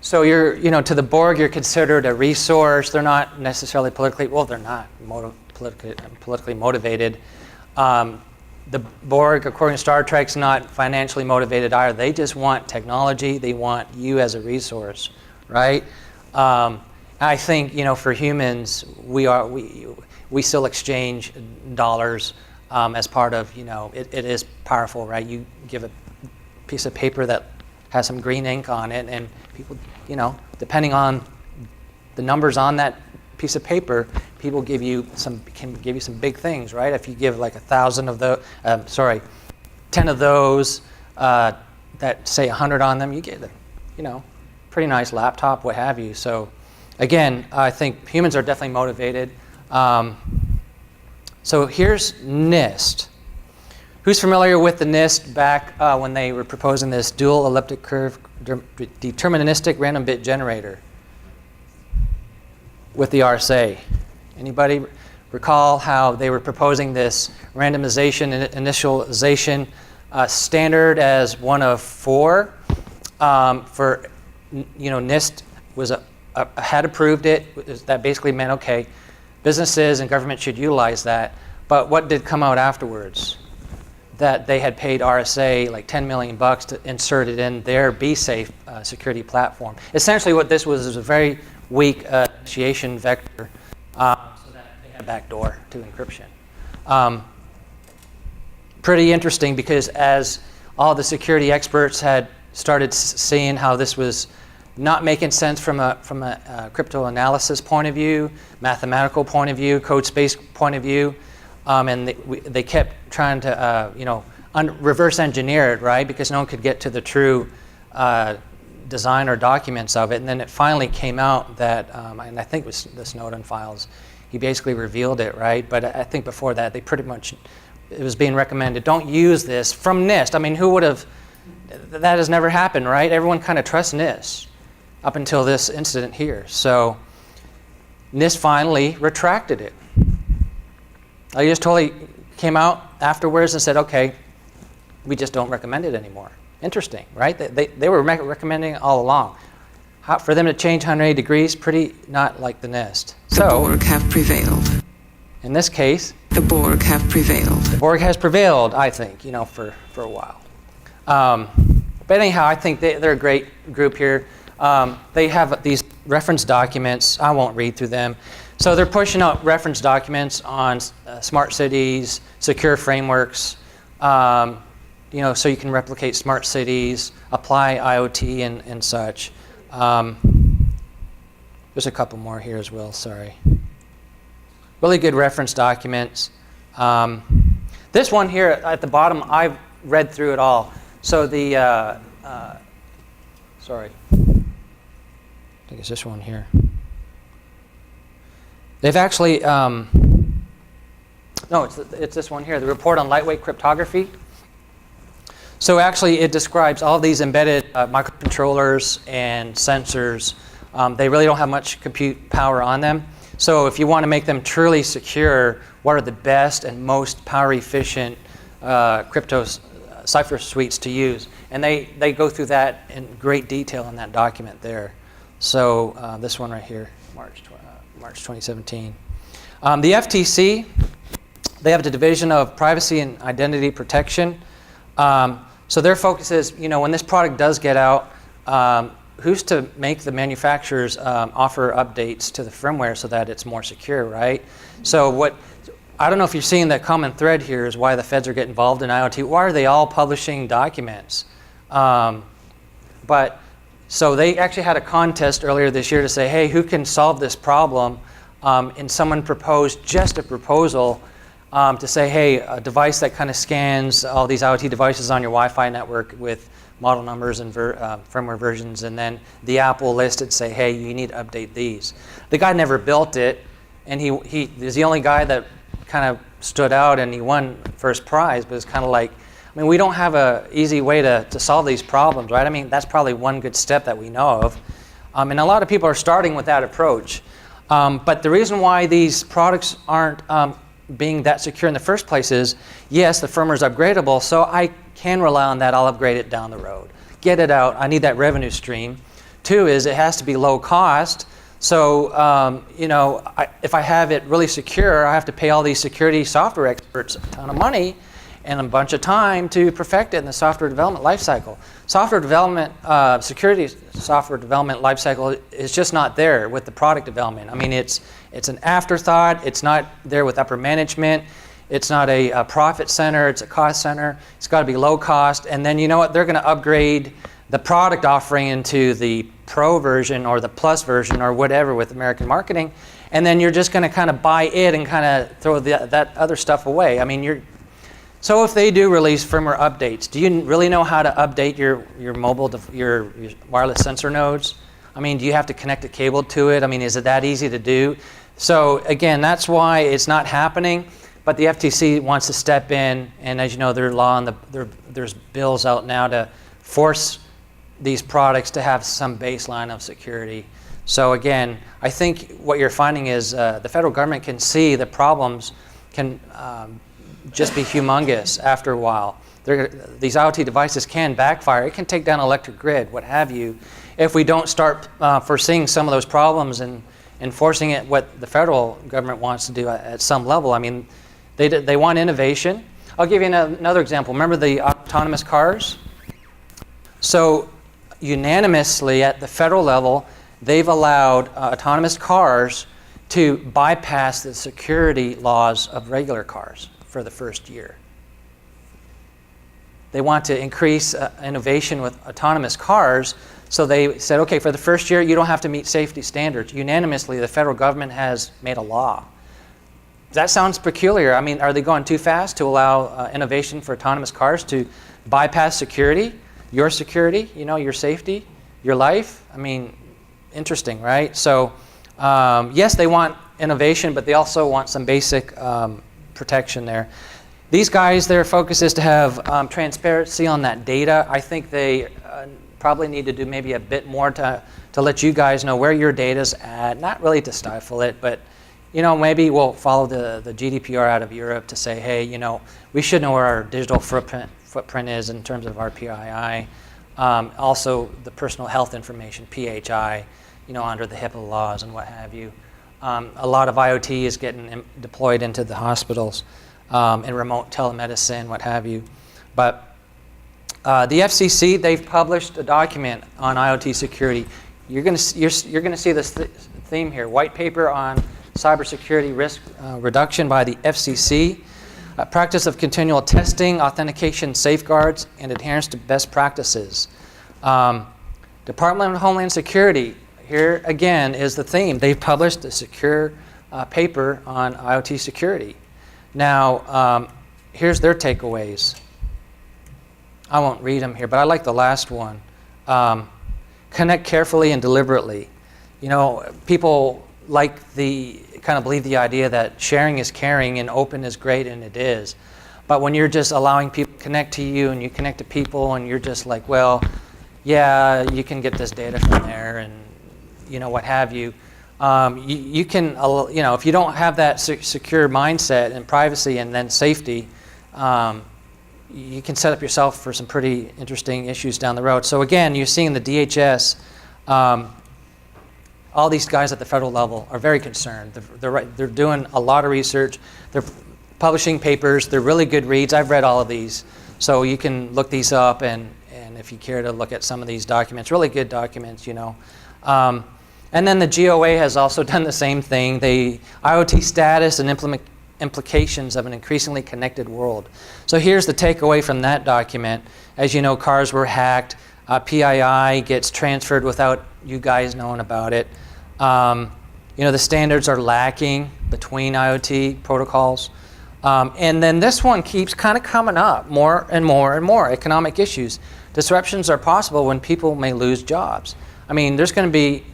So you're, to the Borg, you're considered a resource. They're not necessarily they're not politically motivated. The Borg, according to Star Trek's not financially motivated either. They just want technology. They want you as a resource, right? I think, for humans, we still exchange dollars as part of, it is powerful, right? You give a piece of paper that has some green ink on it, and people, depending on the numbers on that piece of paper, people can give you some big things, right? If you give like 1,000 of those, 10 of those that say 100 on them, you get a, pretty nice laptop, what have you. So again, I think humans are definitely motivated. So here's NIST. Who's familiar with the NIST back when they were proposing this dual elliptic curve deterministic random bit generator with the RSA? Anybody recall how they were proposing this randomization and initialization standard as one of 4 for, NIST had approved it. That basically meant, okay, businesses and government should utilize that. But what did come out afterwards? That they had paid RSA like $10 million to insert it in their BSafe security platform. Essentially what this was is a very weak initiation vector so that they had a backdoor to encryption. Pretty interesting because as all the security experts had started seeing how this was not making sense from a crypto analysis point of view, mathematical point of view, code space point of view, and they kept trying to reverse engineer it, right? Because no one could get to the true design or documents of it. And then it finally came out that, and I think it was the Snowden files, he basically revealed it, right? But I think before that, it was being recommended, don't use this from NIST. I mean, who would have, that has never happened, right? Everyone kind of trusts NIST up until this incident here. So NIST finally retracted it. They just totally came out afterwards and said, okay, we just don't recommend it anymore. Interesting, right? They were recommending it all along. For them to change 180 degrees, pretty not like the NIST. The Borg have prevailed. In this case, The Borg have prevailed. the Borg has prevailed, I think, for a while. But anyhow, I think they're a great group here. They have these reference documents. I won't read through them. So they're pushing out reference documents on smart cities, secure frameworks, so you can replicate smart cities, apply IoT and such. There's a couple more here as well, sorry. Really good reference documents. This one here at the bottom, I've read through it all. So the, sorry, I think it's this one here. They've actually, no, it's this one here, the report on lightweight cryptography. So actually it describes all these embedded microcontrollers and sensors. They really don't have much compute power on them. So if you want to make them truly secure, what are the best and most power efficient crypto cipher suites to use? And they go through that in great detail in that document there. So this one right here, March 2017. The FTC, they have the Division of Privacy and Identity Protection. So their focus is, when this product does get out, who's to make the manufacturers offer updates to the firmware so that it's more secure, right? So I don't know if you're seeing the common thread here is why the feds are getting involved in IoT. Why are they all publishing documents? So they actually had a contest earlier this year to say, hey, who can solve this problem? And someone proposed just a proposal to say, hey, a device that kind of scans all these IoT devices on your Wi-Fi network with model numbers and firmware versions, and then the app will list it, say, hey, you need to update these. The guy never built it, and he was the only guy that kind of stood out, and he won first prize, but it's kind of like, we don't have an easy way to solve these problems, right? That's probably one good step that we know of. And a lot of people are starting with that approach. But the reason why these products aren't being that secure in the first place is, yes, the firmware is upgradable, so I can rely on that. I'll upgrade it down the road. Get it out. I need that revenue stream. Two is it has to be low cost. So, if I have it really secure, I have to pay all these security software experts a ton of money and a bunch of time to perfect it in the software development lifecycle. Software development, security software development lifecycle is just not there with the product development. It's an afterthought. It's not there with upper management. It's not a profit center. It's a cost center. It's got to be low cost. And then you know what? They're going to upgrade the product offering into the Pro version or the Plus version or whatever with American marketing. And then you're just going to kind of buy it and kind of throw that other stuff away. So if they do release firmware updates, do you really know how to update your mobile, your wireless sensor nodes? Do you have to connect a cable to it? Is it that easy to do? So again, that's why it's not happening. But the FTC wants to step in, and as you know, there's bills out now to force these products to have some baseline of security. So again, I think what you're finding is the federal government can see the problems can just be humongous after a while. These IoT devices can backfire. It can take down electric grid, what have you, if we don't start foreseeing some of those problems and enforcing it what the federal government wants to do at some level. They want innovation. I'll give you another example. Remember the autonomous cars? So unanimously at the federal level, they've allowed autonomous cars to bypass the security laws of regular cars for the first year. They want to increase innovation with autonomous cars, so they said, okay, for the first year, you don't have to meet safety standards. Unanimously, the federal government has made a law. That sounds peculiar. Are they going too fast to allow innovation for autonomous cars to bypass security, your safety, your life? Interesting, right? So, yes, they want innovation, but they also want some basic protection there. These guys, their focus is to have transparency on that data. I think they probably need to do maybe a bit more to let you guys know where your data's at, not really to stifle it, but maybe we'll follow the GDPR out of Europe to say, hey, we should know where our digital footprint is in terms of our PII. Also, the personal health information, PHI, under the HIPAA laws and what have you. A lot of IoT is getting deployed into the hospitals and remote telemedicine, what have you. But the FCC, they've published a document on IoT security. You're going to see this theme here: white paper on cybersecurity risk reduction by the FCC, practice of continual testing, authentication safeguards, and adherence to best practices. Department of Homeland Security, here again is the theme. They've published a secure paper on IoT security. Now, here's their takeaways. I won't read them here, but I like the last one. Connect carefully and deliberately. People kind of believe the idea that sharing is caring and open is great, and it is. But when you're just allowing people to connect to you and you connect to people and you're just like, well, yeah, you can get this data from there and what have you. You can, if you don't have that secure mindset and privacy and then safety, you can set up yourself for some pretty interesting issues down the road. So again, you're seeing the DHS, all these guys at the federal level are very concerned. They're doing a lot of research. They're publishing papers. They're really good reads. I've read all of these. So you can look these up, and if you care to look at some of these documents, really good documents, And then the GOA has also done the same thing. The IoT status and implications of an increasingly connected world. So here's the takeaway from that document. As you know, cars were hacked. PII gets transferred without you guys knowing about it. The standards are lacking between IoT protocols. And then this one keeps kind of coming up more and more and more. Economic issues. Disruptions are possible when people may lose jobs. I mean, there's going to be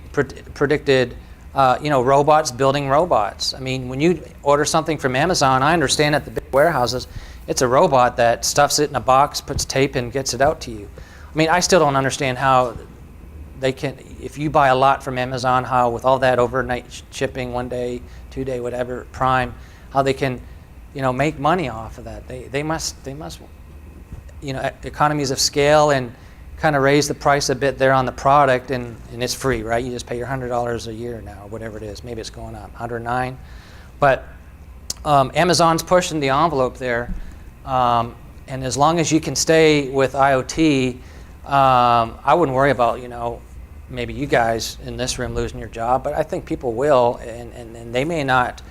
predicted, robots building robots. I mean, when you order something from Amazon, I understand at the big warehouses, it's a robot that stuffs it in a box, puts tape, and gets it out to you. I mean, I still don't understand how they can, if you buy a lot from Amazon, how with all that overnight shipping, 1 day, 2 day, whatever, Prime, how they can, make money off of that. They must, economies of scale and kind of raise the price a bit there on the product, and it's free, right? You just pay your $100 a year now, whatever it is. Maybe it's going up, $109. But Amazon's pushing the envelope there, and as long as you can stay with IoT, I wouldn't worry about, maybe you guys in this room losing your job, but I think people will, and they may not,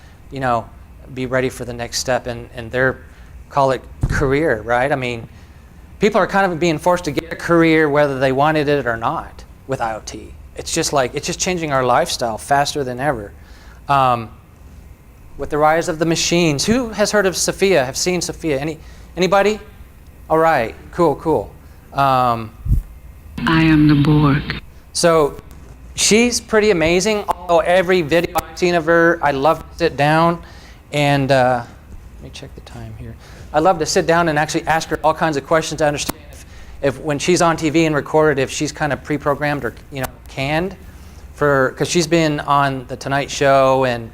be ready for the next step in their, call it career, right? I mean, people are kind of being forced to get a career whether they wanted it or not with IoT. It's just changing our lifestyle faster than ever. With the rise of the machines, who has heard of Sophia, have seen Sophia? Anybody? All right, cool. I am the Borg. So she's pretty amazing. Although every video I've seen of her, I love to sit down and, let me check the time here. I love to sit down and actually ask her all kinds of questions to understand if when she's on TV and recorded, if she's kind of pre-programmed or canned, because she's been on the Tonight Show and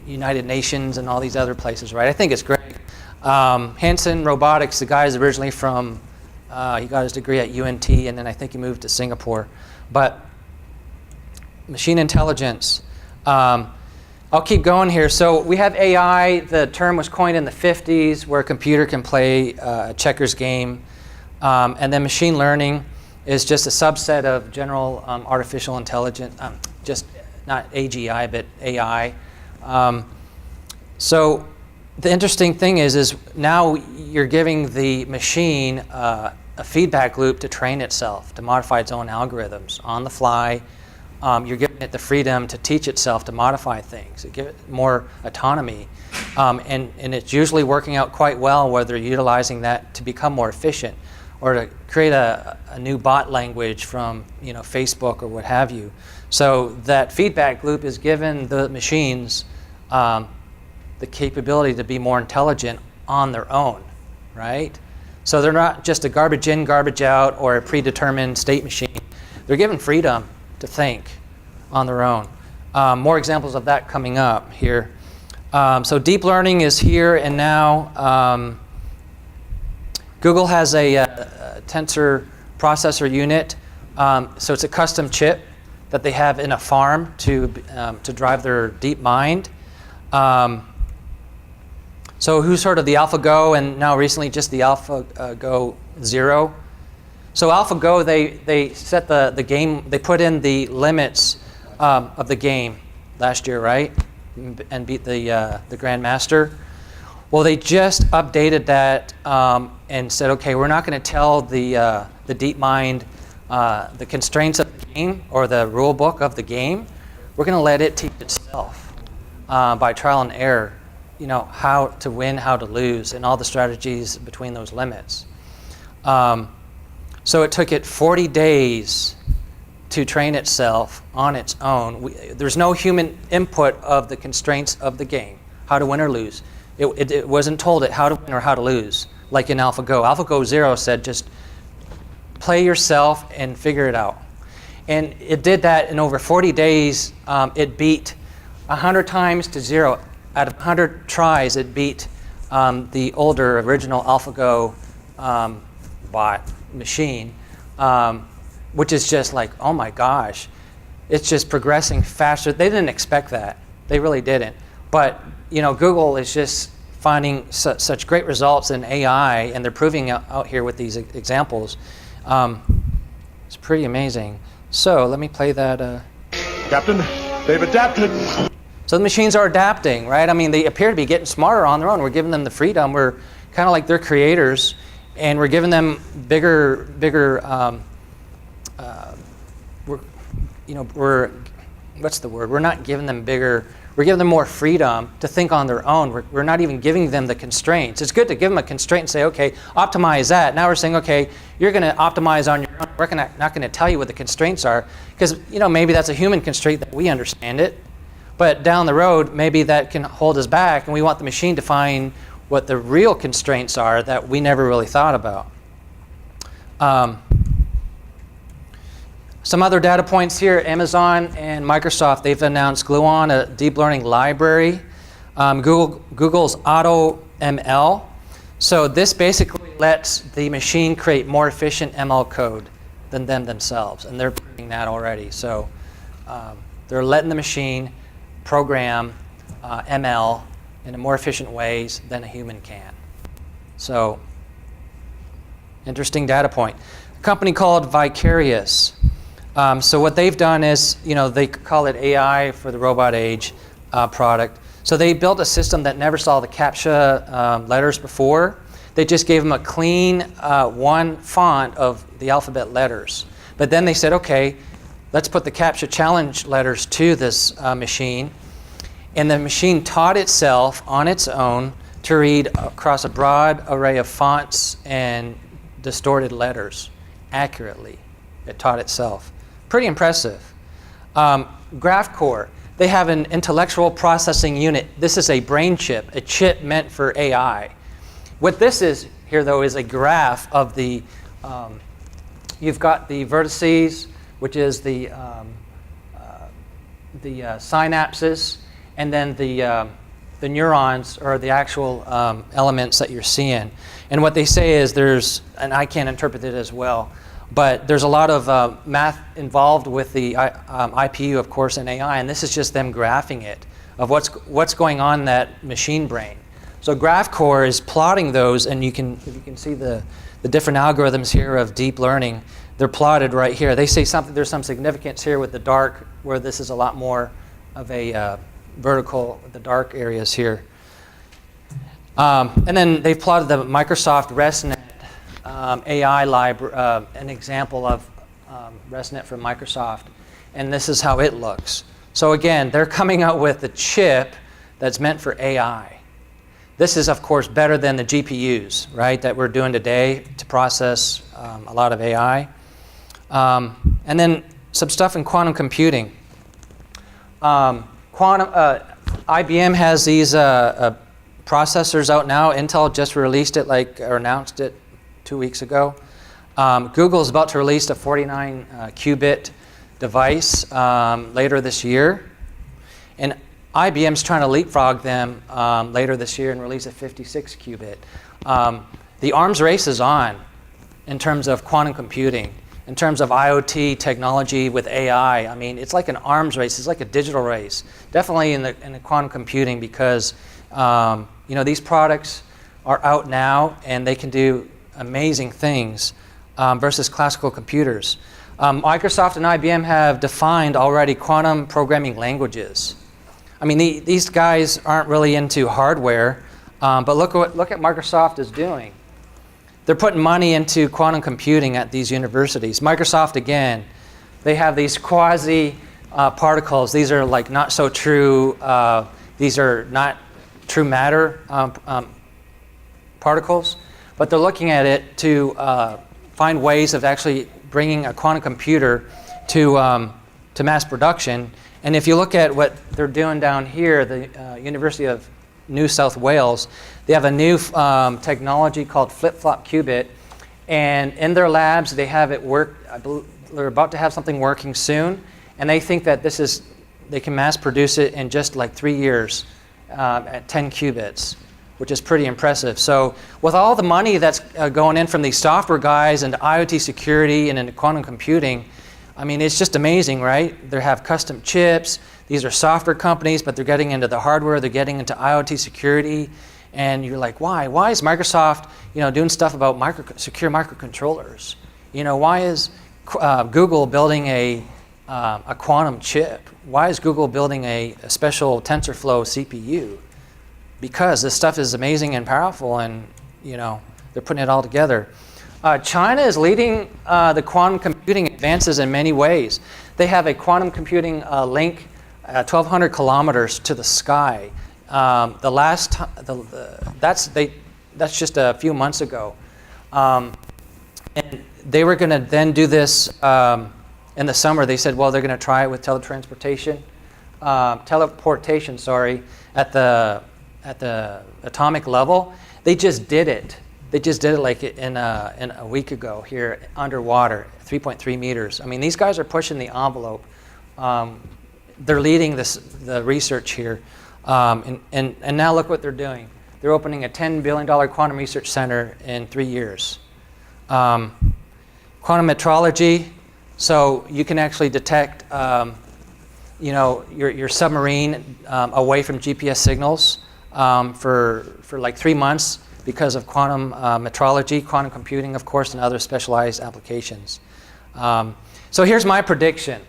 United Nations and all these other places, right? I think it's great. Hanson Robotics, the guy is originally from, he got his degree at UNT, and then I think he moved to Singapore. But machine intelligence. I'll keep going here. So we have AI. The term was coined in the 50s, where a computer can play a checkers game. And then machine learning is just a subset of general artificial intelligence, just not AGI, but AI. So the interesting thing is now you're giving the machine a feedback loop to train itself, to modify its own algorithms on the fly. You're giving it the freedom to teach itself to modify things, to give it more autonomy. And it's usually working out quite well, whether you're utilizing that to become more efficient or to create a new bot language from Facebook or what have you. So that feedback loop is given the machines the capability to be more intelligent on their own, right? So they're not just a garbage in, garbage out, or a predetermined state machine. They're given freedom to think on their own. More examples of that coming up here. So deep learning is here and now. Google has a tensor processor unit. So it's a custom chip that they have in a farm to drive their deep mind. So who's heard of the AlphaGo and now recently just the AlphaGo Zero? So AlphaGo, they set the game, they put in the limits of the game last year, right? And beat the Grandmaster. Well, they just updated that and said, okay, we're not going to tell the DeepMind the constraints of the game or the rule book of the game. We're going to let it teach itself by trial and error, you know, how to win, how to lose, and all the strategies between those limits. So it took it 40 days to train itself on its own. There's no human input of the constraints of the game, how to win or lose. It wasn't told it how to win or how to lose, like in AlphaGo. AlphaGo Zero said just play yourself and figure it out. And it did that in over 40 days. It beat 100 times to 0. Out of 100 tries, it beat the older original AlphaGo bot machine, which is just like, oh my gosh, it's just progressing faster. They didn't expect that. They really didn't. But you know, Google is just finding such great results in AI, and they're proving out here with these examples. It's pretty amazing. So let me play that. Captain, they've adapted. So the machines are adapting, right? I mean, they appear to be getting smarter on their own. We're giving them the freedom. We're kind of like their creators, and we're giving them bigger. What's the word? We're not giving them bigger. We're giving them more freedom to think on their own. We're not even giving them the constraints. It's good to give them a constraint and say, okay, optimize that. Now we're saying, okay, you're going to optimize on your own. We're not going to tell you what the constraints are, because you know maybe that's a human constraint that we understand it. But down the road, maybe that can hold us back, and we want the machine to find what the real constraints are that we never really thought about. Some other data points here. Amazon and Microsoft, they've announced Gluon, a deep learning library. Google's AutoML. So this basically lets the machine create more efficient ML code than them themselves, and they're doing that already. So they're letting the machine program ML in more efficient ways than a human can. So, interesting data point. A company called Vicarious. So what they've done is, you know, they call it AI for the robot age product. So they built a system that never saw the CAPTCHA letters before. They just gave them a clean one font of the alphabet letters. But then they said, okay, let's put the CAPTCHA challenge letters to this machine. And the machine taught itself on its own to read across a broad array of fonts and distorted letters accurately. It taught itself. Pretty impressive. GraphCore, they have an intellectual processing unit. This is a brain chip, a chip meant for AI. What this is here, though, is a graph of the, you've got the vertices, which is the synapses, and then the neurons are the actual elements that you're seeing. And what they say is there's, and I can't interpret it as well, but there's a lot of math involved with the IPU, of course, in AI, and this is just them graphing it of what's going on in that machine brain. So GraphCore is plotting those, and you can see the different algorithms here of deep learning. They're plotted right here. They say there's some significance here with the dark, where this is a lot more of a vertical, the dark areas here. And then they've plotted the Microsoft ResNet AI library, an example of ResNet from Microsoft. And this is how it looks. So again, they're coming out with a chip that's meant for AI. This is, of course, better than the GPUs, right, that we're doing today to process a lot of AI. And then some stuff in quantum computing. IBM has these processors out now. Intel just released it, or announced it 2 weeks ago. Google is about to release a 49 qubit device later this year. And IBM's trying to leapfrog them later this year and release a 56 qubit. The arms race is on in terms of quantum computing, in terms of IoT technology with AI. I mean, it's like an arms race. It's like a digital race. Definitely in the quantum computing because these products are out now and they can do amazing things versus classical computers. Microsoft and IBM have defined already quantum programming languages. I mean, these guys aren't really into hardware, but look at Microsoft is doing. They're putting money into quantum computing at these universities. Microsoft, again, they have these quasi particles. These are like not so true. These are not true matter particles, but they're looking at it to find ways of actually bringing a quantum computer to mass production. And if you look at what they're doing down here, the University of New South Wales, they have a new technology called flip-flop qubit, and in their labs they have it work. I believe they're about to have something working soon, and they think that they can mass produce it in just like 3 years at 10 qubits, which is pretty impressive. So with all the money that's going in from these software guys into IoT security and into quantum computing, I mean, it's just amazing, right? They have custom chips. These are software companies, but they're getting into the hardware. They're getting into IoT security. And you're like, why? Why is Microsoft, doing stuff about secure microcontrollers? Why is Google building a quantum chip? Why is Google building a special TensorFlow CPU? Because this stuff is amazing and powerful, and they're putting it all together. China is leading the quantum computing advances in many ways. They have a quantum computing link 1,200 kilometers to the sky. That's just a few months ago, and they were going to then do this in the summer. They said, well, they're going to try it with teleportation. At the atomic level. They just did it. They just did it like in a week ago here underwater, 3.3 meters. I mean, these guys are pushing the envelope. They're leading the research here. And now look what they're doing. They're opening a $10 billion quantum research center in 3 years. Quantum metrology, so you can actually detect your submarine away from GPS signals for like 3 months because of quantum metrology, quantum computing, of course, and other specialized applications. So here's my prediction.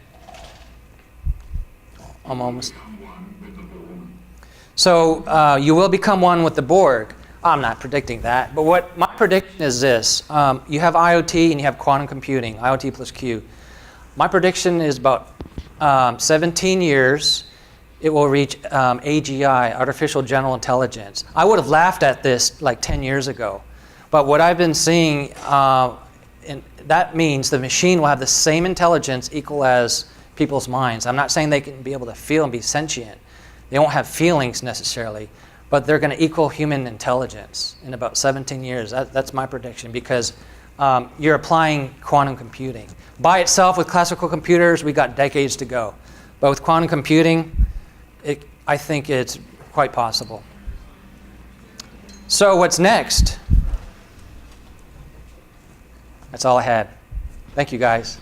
I'm almost. So you will become one with the Borg. I'm not predicting that, but what my prediction is this. You have IoT and you have quantum computing, IoT plus Q. My prediction is about 17 years, it will reach AGI, Artificial General Intelligence. I would have laughed at this like 10 years ago. But what I've been seeing, and that means the machine will have the same intelligence equal as people's minds. I'm not saying they can be able to feel and be sentient. They won't have feelings necessarily, but they're going to equal human intelligence in about 17 years. That's my prediction because you're applying quantum computing. By itself with classical computers, we got decades to go. But with quantum computing, I think it's quite possible. So what's next? That's all I had. Thank you, guys.